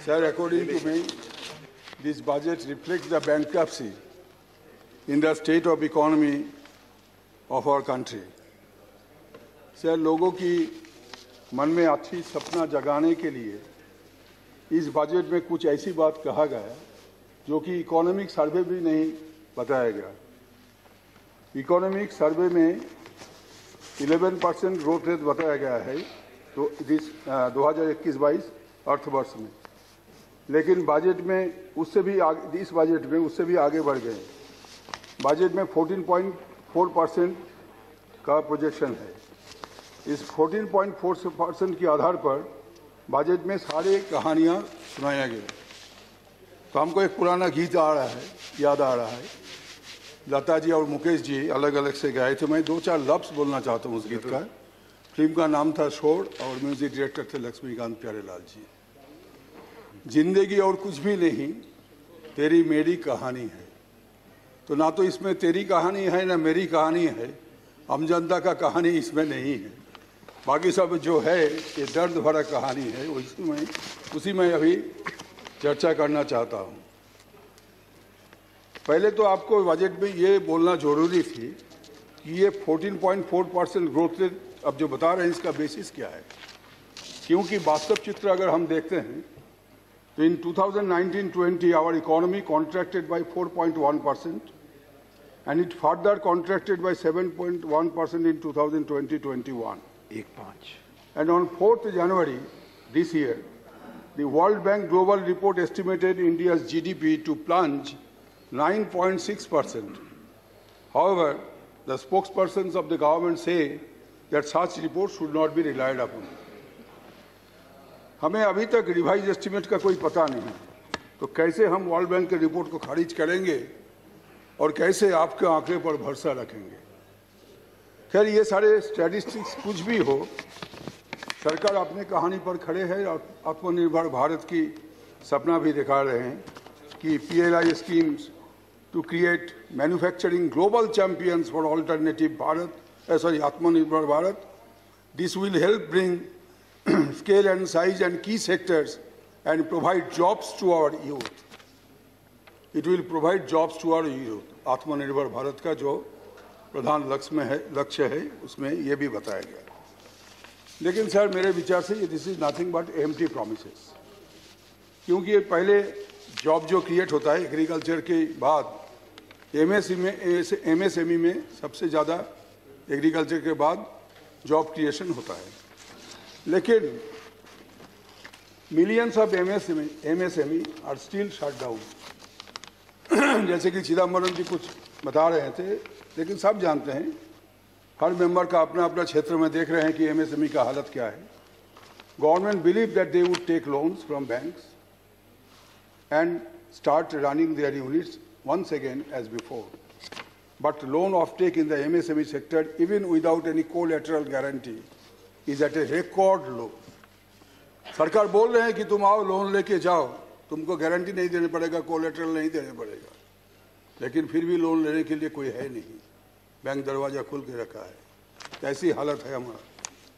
Sir, according to me, this budget reflects the bankruptcy in the state of economy of our country. Sir, लोगों की मन में अच्छी सपना जगाने के लिए इस बजट में कुछ ऐसी बात कहा गया जो कि इकोनॉमिक सर्वे भी नहीं बताया गया। इकोनॉमिक सर्वे में 11% ग्रोथ रेट बताया गया है तो 2021-22 अर्थ वर्ष में, लेकिन बजट में उससे भी आगे, इस बजट में उससे भी आगे बढ़ गए। बजट में 14.4% का प्रोजेक्शन है। इस 14.4% के आधार पर बजट में सारे कहानियाँ सुनाया गया। तो हमको एक पुराना गीत याद आ रहा है। लता जी और मुकेश जी अलग अलग से गाए थे। मैं 2-4 लफ्ज़ बोलना चाहता हूँ उस गीत का। फिल्म का नाम था शोर और म्यूजिक डायरेक्टर थे लक्ष्मीकांत प्यारेलाल जी। जिंदगी और कुछ भी नहीं, तेरी मेरी कहानी है। तो ना तो इसमें तेरी कहानी है ना मेरी कहानी है, हम जनता का कहानी इसमें नहीं है। बाकी सब जो है ये दर्द भरा कहानी है, उसी में अभी चर्चा करना चाहता हूँ। पहले तो आपको बजट में ये बोलना जरूरी थी कि ये 14.4% ग्रोथ रेट अब जो बता रहे हैं इसका बेसिस क्या है, क्योंकि वास्तव चित्र अगर हम देखते हैं तो in 2019-20 our economy contracted by 4.1% and it further contracted by 7.1% in 2020-21. And on 4th January this year, the World Bank Global Report estimated India's GDP to plunge 9.6%. However, the spokespersons of the government say that such reports should not be relied upon. हमें अभी तक revise estimate का कोई पता नहीं, तो कैसे हम वर्ल्ड बैंक के रिपोर्ट को खारिज करेंगे और कैसे आपके आंकड़े पर भरोसा रखेंगे। खैर, ये सारे स्टैटिस्टिक्स कुछ भी हो, सरकार अपनी कहानी पर खड़े है और आत्मनिर्भर भारत की सपना भी दिखा रहे हैं कि PLI schemes to create manufacturing global champions for alternative Atmanirbhar Bharat. This will help bring scale and size and key sectors and provide jobs to our youth. It will provide jobs to our youth. आत्मनिर्भर भारत का जो प्रधान लक्ष्य है उसमें ये भी बताया गया। लेकिन सर, मेरे विचार से this is nothing but empty promises, क्योंकि पहले जॉब जो क्रिएट होता है एग्रीकल्चर के बाद MSME में सबसे ज़्यादा एग्रीकल्चर के बाद जॉब क्रिएशन होता है, लेकिन millions of MSME are still shut down. जैसे कि चिदम्बरम जी कुछ बता रहे थे, लेकिन सब जानते हैं, हर मेंबर का अपना अपना क्षेत्र में देख रहे हैं कि MSME का हालत क्या है। Government believe that they would take loans from banks and start running their units once again as before, but loan offtake in the MSME sector, even without any collateral guarantee, is at a record low. सरकार बोल रहे हैं कि तुम आओ loan लेके जाओ, तुमको गारंटी नहीं देने पड़ेगा, कोलेटरल नहीं देने पड़ेगा, लेकिन फिर भी लोन लेने के लिए कोई है नहीं, बैंक दरवाजा खुल के रखा है। ऐसी हालत है हमारा।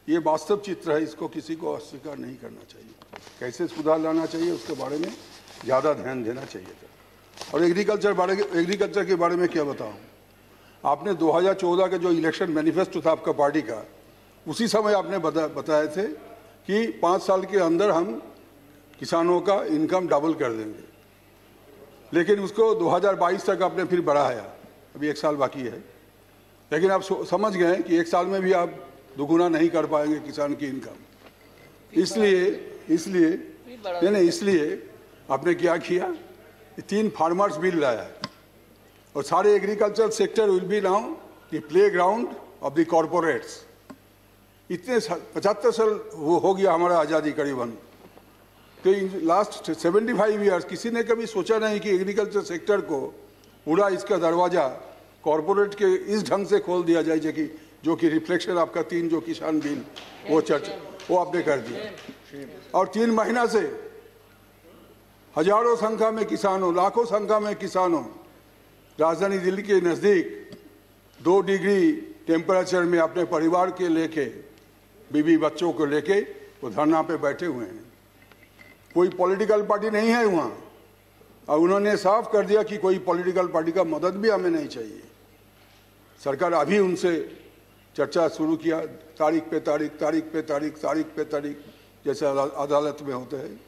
ये वास्तव चित्र है, इसको किसी को अस्वीकार नहीं करना चाहिए। कैसे सुधार लाना चाहिए उसके बारे में ज़्यादा ध्यान देना चाहिए था। और एग्रीकल्चर के बारे में क्या बताऊँ, आपने 2014 का जो इलेक्शन मैनिफेस्टो था आपका पार्टी का, उसी समय आपने बताए थे कि 5 साल के अंदर हम किसानों का इनकम डबल कर देंगे, लेकिन उसको 2022 तक आपने फिर बढ़ाया। अभी 1 साल बाकी है, लेकिन आप समझ गए कि 1 साल में भी आप दुगुना नहीं कर पाएंगे किसान की इनकम। इसलिए आपने क्या किया, 3 फार्मर्स बिल लाया और सारे agriculture sector will be now the play ground of the corporates. इतने 75 साल वो हो गया हमारा आज़ादी करीबन, तो इन लास्ट 75 ईयर्स किसी ने कभी सोचा नहीं कि एग्रीकल्चर सेक्टर को पूरा इसका दरवाज़ा कॉरपोरेट के इस ढंग से खोल दिया जाए जो कि रिफ्लेक्शन आपका 3 जो किसान बिल वो आपने कर दिया। और 3 महीना से हजारों संख्या में किसानों, लाखों संख्या में किसानों राजधानी दिल्ली के नज़दीक 2 डिग्री टेम्परेचर में अपने परिवार के लेके, बीवी बच्चों को लेके वो धरना पे बैठे हुए हैं। कोई पॉलिटिकल पार्टी नहीं है वहाँ, और उन्होंने साफ कर दिया कि कोई पॉलिटिकल पार्टी का मदद भी हमें नहीं चाहिए। सरकार अभी उनसे चर्चा शुरू किया, तारीख पे तारीख, जैसे अदालत में होते हैं,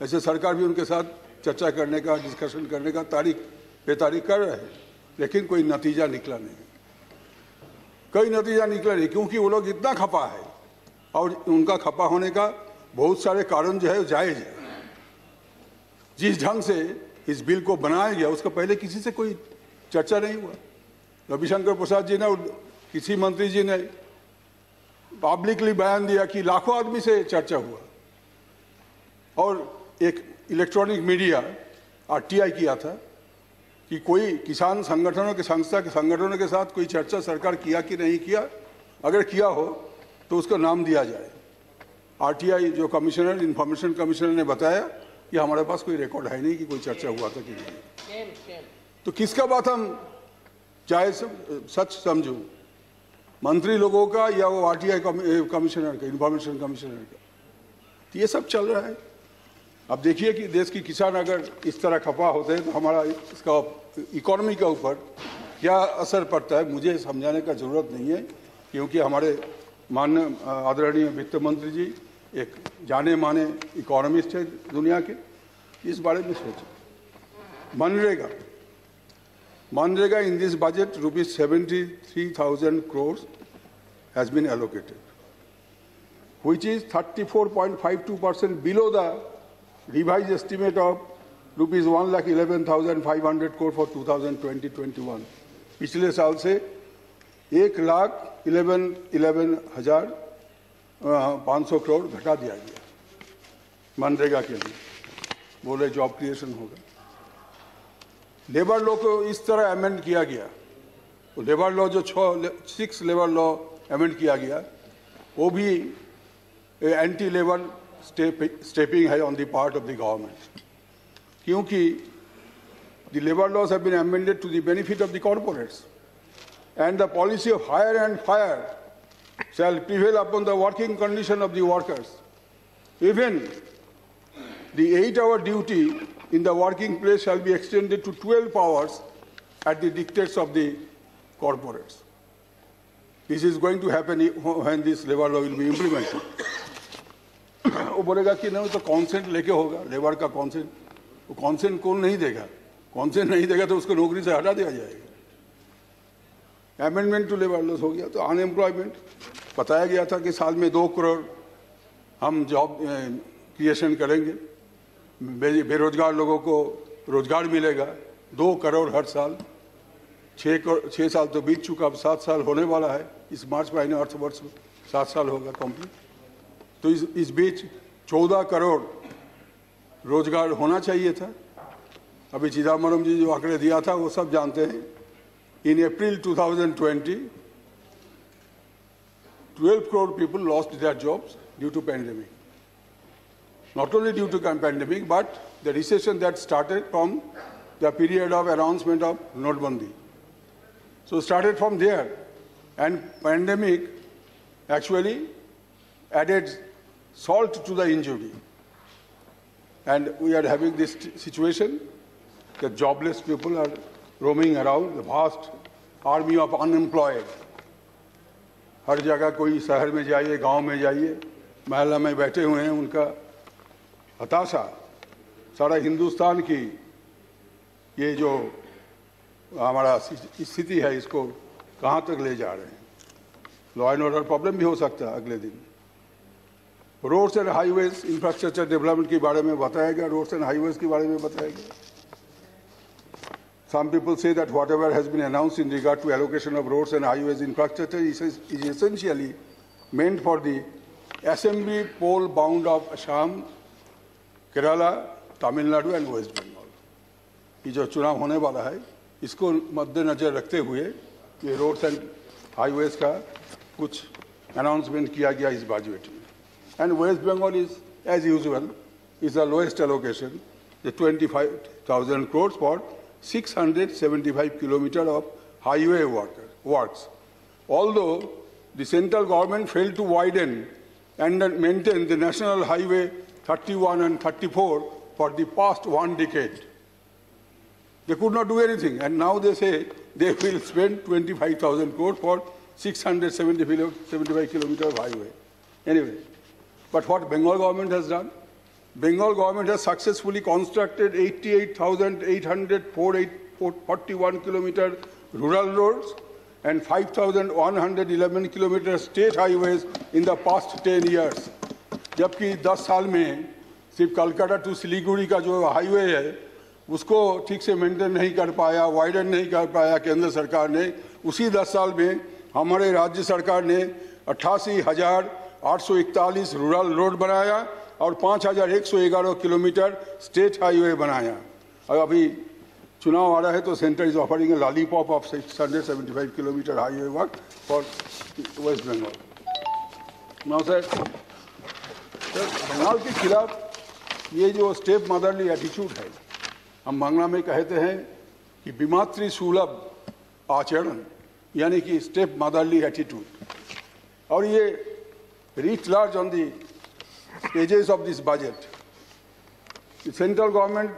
ऐसे सरकार भी उनके साथ चर्चा करने का, डिस्कशन करने का तारीख पे तारीख कर रहे हैं, लेकिन कोई नतीजा निकला नहीं, क्योंकि वो लोग इतना खपा है, और उनका खपा होने का बहुत सारे कारण जो है जायज है। जिस ढंग से इस बिल को बनाया गया उसका पहले किसी से कोई चर्चा नहीं हुआ। रविशंकर प्रसाद जी ने और किसी मंत्री जी ने पब्लिकली बयान दिया कि लाखों आदमी से चर्चा हुआ, और एक इलेक्ट्रॉनिक मीडिया आरटीआई किया था कि कोई किसान संगठनों के संगठनों के साथ कोई चर्चा सरकार किया कि नहीं किया, अगर किया हो तो उसका नाम दिया जाए। आरटीआई जो कमिश्नर, इंफॉर्मेशन कमिश्नर ने बताया कि हमारे पास कोई रिकॉर्ड है नहीं कि कोई चर्चा हुआ था कि नहीं। तो किसका बात हम चाहे सच समझूं, मंत्री लोगों का या वो आरटीआई कमिश्नर का, इंफॉर्मेशन कमिश्नर का? तो ये सब चल रहा है। अब देखिए कि देश की किसान अगर इस तरह खपा होते हैं तो हमारा इसका इकोनॉमी के ऊपर क्या असर पड़ता है मुझे समझाने का जरूरत नहीं है, क्योंकि हमारे माननीय आदरणीय वित्त मंत्री जी एक जाने माने इकोनॉमिस्ट है दुनिया के, इस बारे में सोचें। MNREGA in this budget rupees 73,000 crores has been allocated, which is 34.52% below the revised estimate of rupees 1,11,500 crore for 2020-21। पिछले साल से 1,11,500 करोड़ घटा दिया गया मनरेगा के लिए, बोले जॉब क्रिएशन होगा। लेबर लॉ को इस तरह अमेंड किया गया, तो लेबर लॉ जो 6 लेबर लॉ अमेंड किया गया वो भी एंटी लेबर स्टेपिंग है on the part of the government, क्योंकि the labour laws have been amended to the benefit of the corporates and the policy of hire and fire shall prevail upon the working condition of the workers. Even the 8-hour duty in the working place shall be extended to 12 hours at the dictates of the corporates. This is going to happen when this labor law will be implemented. वो बोलेगा कि नहीं तो consent लेके होगा, labour का consent, वो consent कौन नहीं देगा? कॉन्सेंट नहीं देगा तो उसको नौकरी से हटा दिया जाएगा। अमेंडमेंट टू लेबर लॉस हो गया। तो अनएम्प्लॉयमेंट बताया गया था कि साल में 2 करोड़ हम जॉब क्रिएशन करेंगे, बेरोजगार लोगों को रोजगार मिलेगा, 2 करोड़ हर साल। 6 साल तो बीत चुका, अब 7 साल होने वाला है। इस मार्च महीने अर्थ वर्ष 7 साल होगा कंप्लीट। तो इस बीच 14 करोड़ रोजगार होना चाहिए था। अभी चिदम्बरम जी जो आंकड़े दिया था वो सब जानते हैं। In April 2020, 12 crore people lost their jobs due to pandemic. Not only due to pandemic, but the recession that started from the period of announcement of Notbandi. So started from there, and pandemic actually added salt to the injury. And we are having this situation that jobless people are roaming around, the vast army of unemployed. हर जगह कोई शहर में जाइए, गांव में जाइए, महल्ला में बैठे हुए हैं, उनका हताशा। सारा हिंदुस्तान की ये जो हमारा स्थिति है इसको कहाँ तक ले जा रहे हैं। लॉ एंड ऑर्डर प्रॉब्लम भी हो सकता है अगले दिन। Roads and highways infrastructure development के बारे में बताएगा, रोड्स एंड हाईवेज के बारे में बताएगा। Some people say that whatever has been announced in regard to allocation of roads and highways infrastructure is essentially meant for the assembly poll bound of Assam, Kerala, Tamil Nadu and West Bengal. ये जो चुनाव होने वाला है इसको मद्देनजर रखते हुए ये रोड्स एंड हाईवेज का कुछ अनाउंसमेंट किया गया इस बजट में। And West Bengal is as usual is the lowest allocation, the 25,000 crores for 675 kilometers of highway works. Although the central government failed to widen and maintain the national highway 31 and 34 for the past 1 decade. They could not do anything, and now they say they will spend 25,000 crore for 675 kilometer of highway. Anyway, but what Bengal government has done? Bengal government has successfully constructed 88,841 kilometer rural roads and 5,111 kilometer state highways in the past 10 years. जबकि 10 साल में सिर्फ Calcutta to Siliguri का जो highway है उसको ठीक से मेंटेन नहीं कर पाया, वाइडन नहीं कर पाया केंद्र सरकार ने। उसी 10 साल में हमारे राज्य सरकार ने 88,841 रूरल रोड बनाया और 5,111 किलोमीटर स्टेट हाईवे बनाया। और अभी चुनाव आ रहा है तो centre is offering a lollipop of 675 kilometre highway work for West Bengal. Now sir, Bengal के खिलाफ ये जो स्टेप मदरली एटीट्यूड है, हम बांग्ला में कहते हैं कि विमातृ सुलभ आचरण, यानी कि स्टेप मदरली एटीट्यूड, और ये reach large on the pages of this budget. The central government,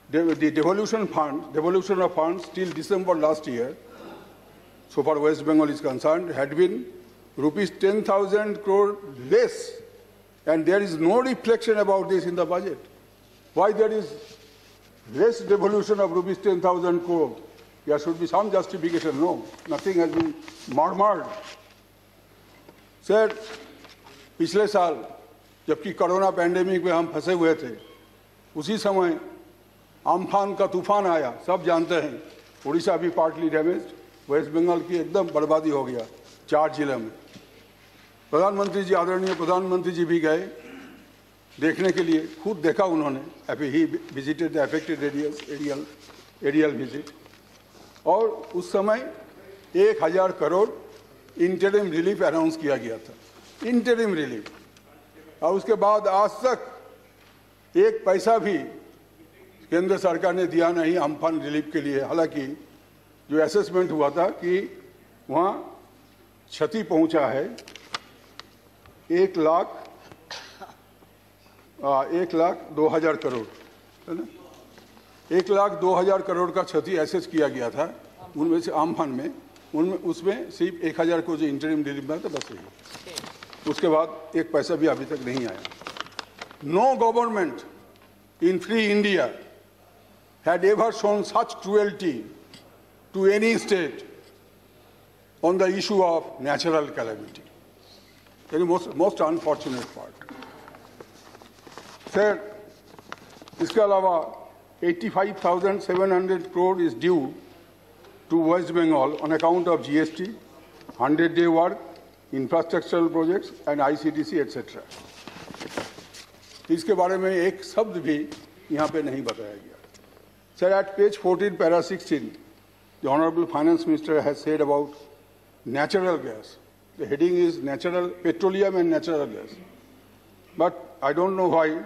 the devolution of funds till December last year, so far West Bengal is concerned, had been rupees 10,000 crore less, and there is no reflection about this in the budget. Why there is less devolution of rupees 10,000 crore? There should be some justification. No, nothing has been murmured. Sir, पिछले साल जबकि corona pandemic में हम फंसे हुए थे, उसी समय अम्फान का तूफान आया, सब जानते हैं। उड़ीसा भी पार्टली डैमेज, वेस्ट बंगाल की एकदम बर्बादी हो गया 4 जिले में। प्रधानमंत्री जी, आदरणीय प्रधानमंत्री जी भी गए देखने के लिए, खुद देखा उन्होंने। He visited the affected aerial visit, और उस समय 1,000 करोड़ इंटरिम रिलीफ अनाउंस किया गया था, इंटरिम रिलीफ। और उसके बाद आज तक एक पैसा भी केंद्र सरकार ने दिया नहीं अम्फान रिलीफ के लिए। हालांकि जो असेसमेंट हुआ था कि वहाँ क्षति पहुँचा है 1,02,000 करोड़, है ना। 1,02,000 करोड़ का क्षति एसेस किया गया था, उनमें से अम्फान में, उनमें उसमें सिर्फ 1,000 को जो इंटरिम रिलीफ मिला था बस यही। उसके बाद एक पैसा भी अभी तक नहीं आया। No government in free India had ever shown such cruelty to any state on the issue of natural calamity. Very most unfortunate part. Sir, इसके अलावा 85,700 crore is due to West Bengal on account of GST, 100-day work, infrastructural projects and ICTC etc. इसके बारे में एक शब्द भी यहाँ पे नहीं बताया गया. Sir, at page 14, para 16, the Honorable Finance Minister has said about natural gas. The heading is natural, petroleum and natural gas. But I don't know why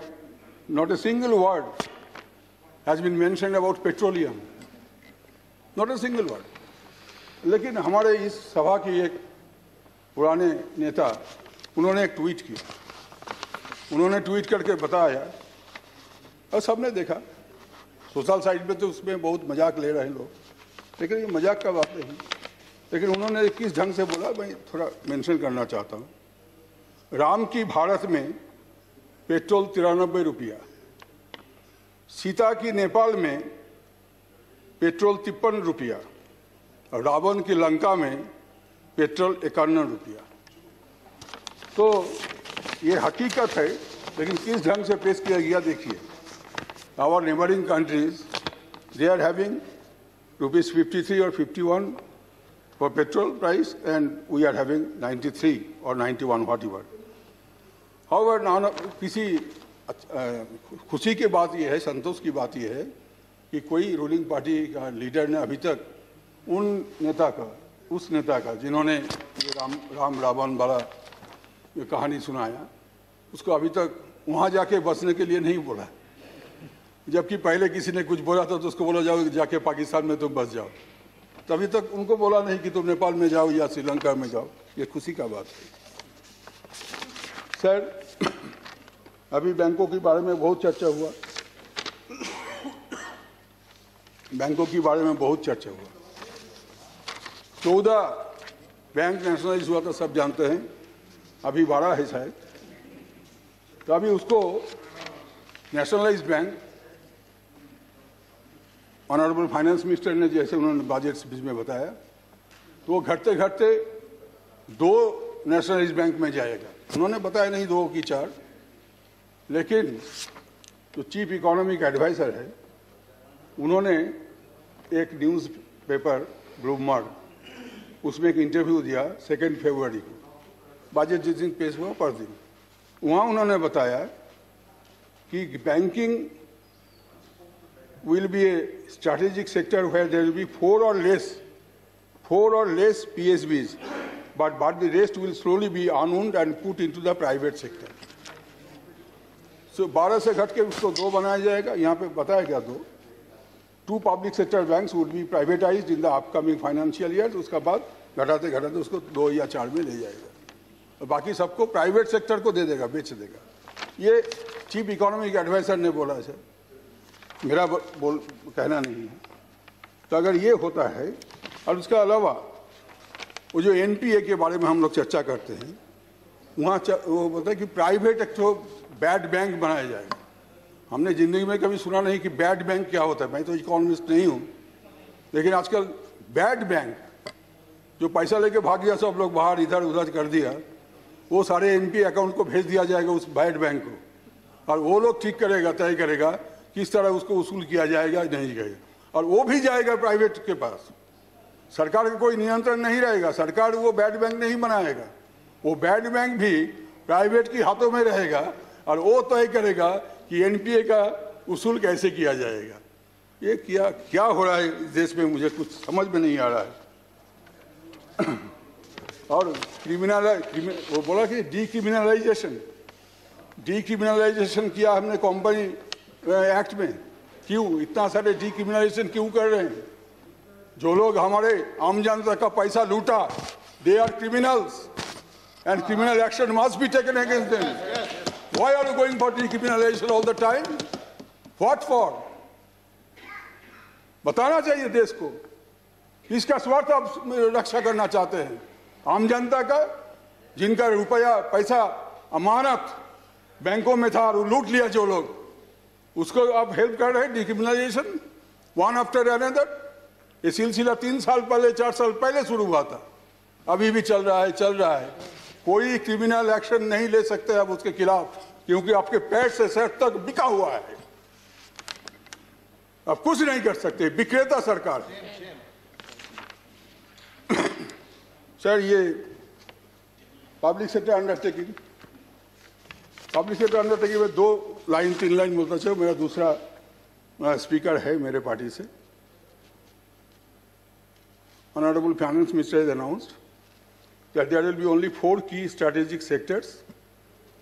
not a single word has been mentioned about petroleum. Not a single word. लेकिन हमारे इस सभा की एक पुराने नेता, उन्होंने एक ट्वीट किया. उन्होंने ट्वीट करके बताया और सबने देखा. सोशल साइट पे तो उसमें बहुत मजाक ले रहे हैं लोग, लेकिन ये मजाक का बात नहीं. लेकिन उन्होंने किस ढंग से बोला, मैं थोड़ा मेंशन करना चाहता हूँ. राम की भारत में पेट्रोल 93 रुपया, सीता की नेपाल में पेट्रोल 53 रुपया और रावण की लंका में पेट्रोल 51 रुपया. तो ये हकीकत है, लेकिन किस ढंग से पेश किया गया देखिए. Our neighboring countries, they are having rupees 53 or 51 for petrol price, and we are having 93 or 91, whatever. However, किसी खुशी की बात यह है, संतोष की बात यह है कि कोई रूलिंग पार्टी का लीडर ने अभी तक उस नेता का जिन्होंने ये राम रावण वाला ये कहानी सुनाया, उसको अभी तक वहाँ जाके बसने के लिए नहीं बोला. जबकि पहले किसी ने कुछ बोला था तो उसको बोला जाओ जाके पाकिस्तान में तुम बस जाओ. तभी तक उनको बोला नहीं कि तुम नेपाल में जाओ या श्रीलंका में जाओ. ये खुशी का बात है. सर, अभी बैंकों के बारे में बहुत चर्चा हुआ, बैंकों के बारे में बहुत चर्चा हुआ। 14 बैंक नेशनलाइज हुआ तो सब जानते हैं, अभी 12 है शायद। तो अभी उसको nationalise bank honourable finance minister ने जैसे उन्होंने बजट स्पीच में बताया, तो वो घटते घटते 2 नेशनलाइज बैंक में जाएगा। उन्होंने बताया नहीं 2 की 4, लेकिन जो चीफ इकोनॉमिक एडवाइजर है उन्होंने एक न्यूज़ पेपर ब्लूमबर्ग उसमें एक इंटरव्यू दिया 2 फरवरी को, बजट जिस दिन पेश हुआ पर दिन। वहाँ उन्होंने बताया कि banking will be a strategic sector where there will be 4 or less PSBs, but the rest will slowly be unwound and put into the private sector. So 12 से घट के उसको 2 बनाया जाएगा। यहाँ पे बताया गया 2 public sector banks would be privatized in the upcoming financial years। उसका बाद घटाते घटाते उसको 2 या 4 में ले जाएगा और बाकी सबको प्राइवेट सेक्टर को दे देगा, बेच देगा। ये चीफ इकोनॉमिक एडवाइजर ने बोला है, मेरा कहना नहीं है। तो अगर ये होता है, और उसके अलावा वो जो एनपीए के बारे में हम लोग चर्चा करते हैं, वहाँ वो बोलता है कि प्राइवेट एक तो बैड बैंक बनाया जाएगा। हमने ज़िंदगी में कभी सुना नहीं कि बैड बैंक क्या होता है। मैं तो इकोनॉमिस्ट नहीं हूँ, लेकिन आजकल बैड बैंक जो पैसा लेके भाग गया, सब लोग बाहर इधर उधर कर दिया, वो सारे एनपीए अकाउंट को भेज दिया जाएगा उस बैड बैंक को, और वो लोग ठीक करेगा, तय करेगा किस तरह उसको वसूल किया जाएगा, नहीं जाएगा, और वो भी जाएगा प्राइवेट के पास। सरकार का कोई नियंत्रण नहीं रहेगा, सरकार वो बैड बैंक नहीं बनाएगा, वो बैड बैंक भी प्राइवेट के हाथों में रहेगा और वो तय करेगा कि एनपीए का वसूल कैसे किया जाएगा। ये क्या हो रहा है इस देश में, मुझे कुछ समझ में नहीं आ रहा है। और वो बोला कि डीक्रिमिनलाइजेशन किया हमने कंपनी एक्ट में। क्यों इतना सारे डीक्रिमिनलाइजेशन क्यों कर रहे हैं? जो लोग हमारे आम जनता का पैसा लूटा, they are criminals and criminal action must be taken against them. Why are you going for decriminalisation all the time? What for? बताना चाहिए देश को। इसका स्वार्थ आप रक्षा करना चाहते हैं आम जनता का, जिनका रुपया पैसा अमानत बैंकों में था और लूट लिया जो लोग, उसको आप हेल्प कर रहे हैं। डिक्रिमिनलाइजेशन वन आफ्टर अनदर, ये सिलसिला 3 साल पहले 4 साल पहले शुरू हुआ था, अभी भी चल रहा है। कोई क्रिमिनल एक्शन नहीं ले सकते आप उसके खिलाफ, क्योंकि आपके पैर से सर तक बिका हुआ है, आप कुछ नहीं कर सकते। विक्रेता सरकार। सर, ये पब्लिक सेक्टर अंडरटेकिंग में 2 लाइन 3 लाइन बोलता चाहिए। मेरा दूसरा स्पीकर है मेरे पार्टी से। Honorable Finance Minister has announced that there will be only 4 key strategic sectors,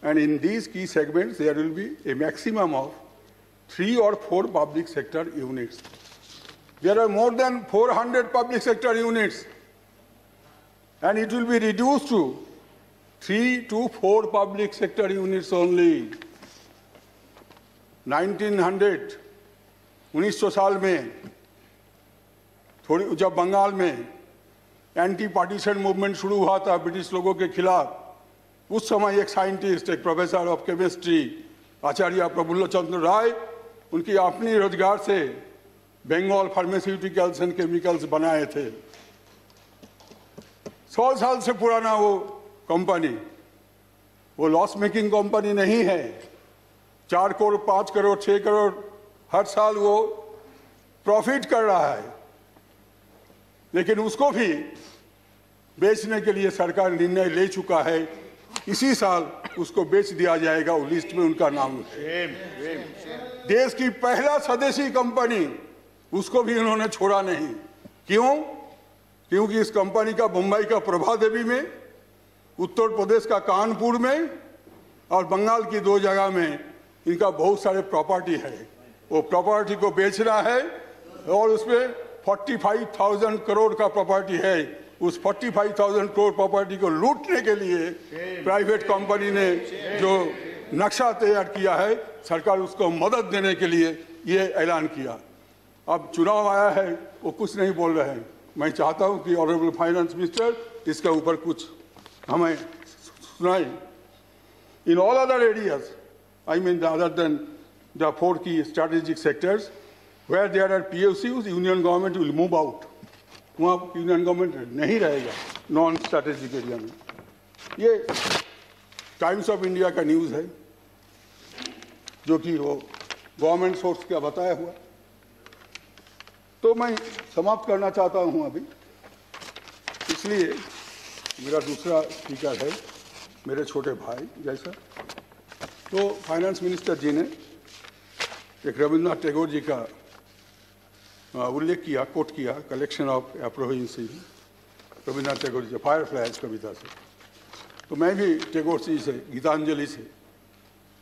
and in these key segments there will be a maximum of 3 or 4 public sector units. There are more than 400 public sector units, and it will be reduced to 3 to 4 public sector units only. 1900 साल में जब बंगाल में anti partition movement शुरू हुआ था British लोगों के खिलाफ, उस समय एक साइंटिस्ट, एक प्रोफेसर ऑफ केमिस्ट्री आचार्य प्रफुल्ल चंद्र राय, उनकी अपनी रोजगार से बंगाल फार्मास्यूटिकल्स एंड केमिकल्स बनाए थे। 100 साल से पुराना वो कंपनी, वो लॉस मेकिंग कंपनी नहीं है। 4 करोड़ 5 करोड़ 6 करोड़ हर साल वो प्रॉफिट कर रहा है, लेकिन उसको भी बेचने के लिए सरकार निर्णय ले चुका है। इसी साल उसको बेच दिया जाएगा, वो लिस्ट में उनका नाम है। देश की पहला स्वदेशी कंपनी, उसको भी उन्होंने छोड़ा नहीं। क्यों? क्योंकि इस कंपनी का मुंबई का प्रभा देवी में, उत्तर प्रदेश का कानपुर में और बंगाल की 2 जगह में इनका बहुत सारे प्रॉपर्टी है। वो प्रॉपर्टी को बेचना है और उसमें 45,000 करोड़ का प्रॉपर्टी है। उस 45,000 करोड़ प्रॉपर्टी को लूटने के लिए प्राइवेट कंपनी ने जो नक्शा तैयार किया है, सरकार उसको मदद देने के लिए ये ऐलान किया। अब चुनाव आया है, वो कुछ नहीं बोल रहे हैं। मैं चाहता हूं कि ऑनरेबल फाइनेंस मिनिस्टर इसके ऊपर कुछ हमें सुनाए। In all other areas, I mean other than the 4 key strategic sectors, where there are PSUs, union government will move out. वहाँ यूनियन गवर्नमेंट नहीं रहेगा नॉन स्ट्रैटेजिक एरिया में। ये टाइम्स ऑफ इंडिया का न्यूज़ है, जो कि वो गवर्नमेंट सोर्स का बताया हुआ। तो मैं समाप्त करना चाहता हूँ अभी, इसलिए मेरा दूसरा स्पीकर है मेरे छोटे भाई जैसा। तो फाइनेंस मिनिस्टर जी ने एक रविन्द्रनाथ टैगोर जी का उल्लेख किया, कोट किया, कलेक्शन ऑफ एप्रोहिंसी, रविन्द्रनाथ टैगोर जी फायरफ्लाइज कविता से। तो मैं भी टैगोर जी से गीतांजलि से,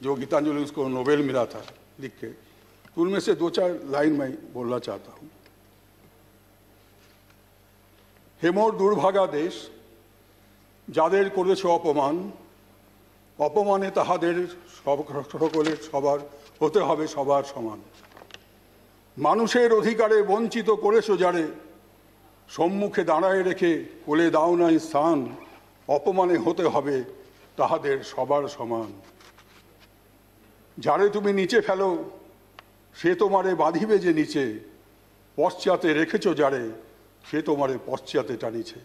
जो गीतांजलि उसको नोबेल मिला था लिख के, तो उनमें से 2-4 लाइन मैं बोलना चाहता हूँ। হে মোর দুর্ভাগা দেশ, যাদের করেছ অপমান, অপমানে তাহাদের সকলের সবার হতে হবে সবার সমান। মানুষের অধিকারে বঞ্চিত করেছো যারে, সম্মুখে দাঁড়ায় রেখে কোলে দাও নাই স্থান, অপমানে হতে হবে তাহাদের সবার সমান। যারে তুমি নিচে ফেলো সে তোমারে বাঁধিবে যে নিচে, পশ্চাতে রেখেছো যারে সে তোমারে পশ্চাতে টানিছে।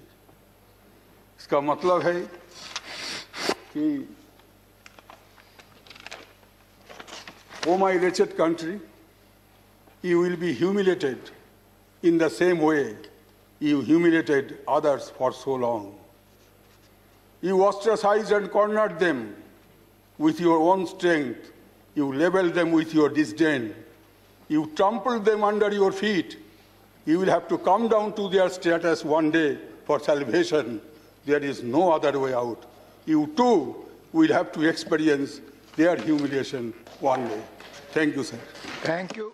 इसका मतलब है कि O my wretched country, you will be humiliated in the same way you humiliated others for so long. You ostracized and cornered them with your own strength. You leveled them with your disdain. You trampled them under your feet. You will have to come down to their status one day for salvation. There is no other way out. You too will have to experience their humiliation one day. Thank you, sir. Thank you.